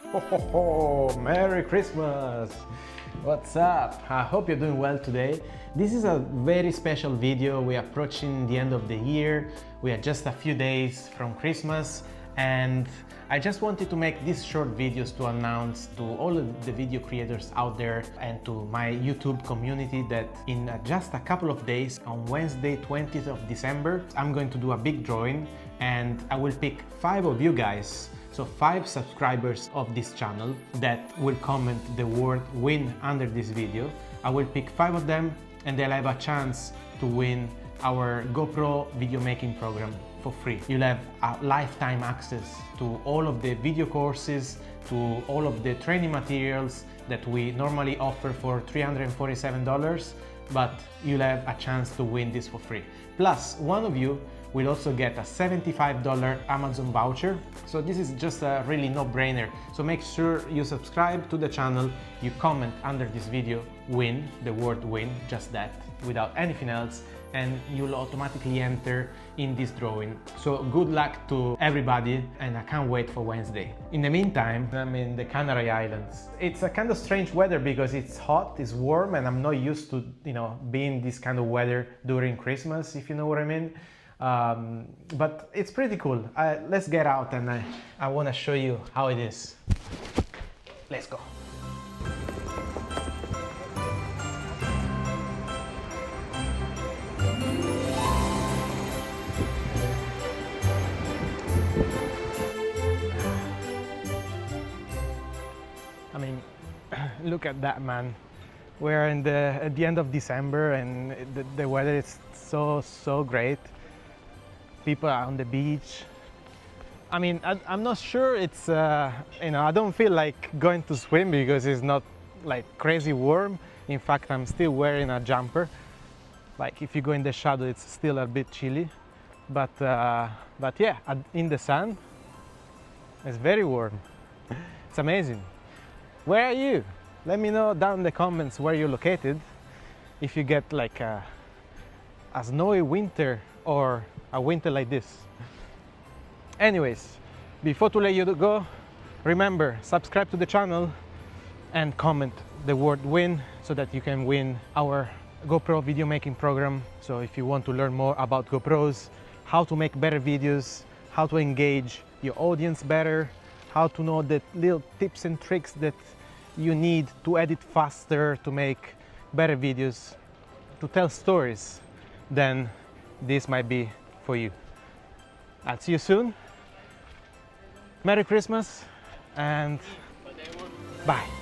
Ho, ho, ho. Merry Christmas! What's up? I hope you're doing well today. This is a very special video. We're approaching the end of the year. We are just a few days from Christmas, and I just wanted to make these short videos to announce to all of the video creators out there and to my YouTube community that in just a couple of days, on Wednesday 20th of December, I'm going to do a big drawing and I will pick 5 of you guys, so 5 subscribers of this channel that will comment the word win under this video. I will pick 5 of them and they'll have a chance to win our GoPro video making program for free. You'll have a lifetime access to all of the video courses, to all of the training materials that we normally offer for $347, but you'll have a chance to win this for free. Plus, one of you will also get a $75 Amazon voucher. So this is just a really no-brainer. So make sure you subscribe to the channel, you comment under this video, win, the word win, just that, without anything else, and you'll automatically enter in this drawing. So good luck to everybody, and I can't wait for Wednesday. In the meantime, I'm in the Canary Islands. It's a kind of strange weather because it's hot, it's warm, and I'm not used to, being this kind of weather during Christmas, if you know what I mean. But it's pretty cool. Let's get out and I want to show you how it is. Let's go. I mean, look at that, man. We're at the end of December and the weather is so great. People are on the beach. I mean, I'm not sure it's, I don't feel like going to swim because it's not like crazy warm. In fact, I'm still wearing a jumper. Like if you go in the shadow, it's still a bit chilly. But yeah, in the sun, it's very warm. It's amazing. Where are you? Let me know down in the comments where you're located. If you get like a snowy winter or a winter like this. Anyways, before to let you go, remember, subscribe to the channel and comment the word win so that you can win our GoPro video making program. So if you want to learn more about GoPros, how to make better videos, how to engage your audience better, how to know the little tips and tricks that you need to edit faster, to make better videos, to tell stories, then this might be for you. I'll see you soon. Merry Christmas and bye.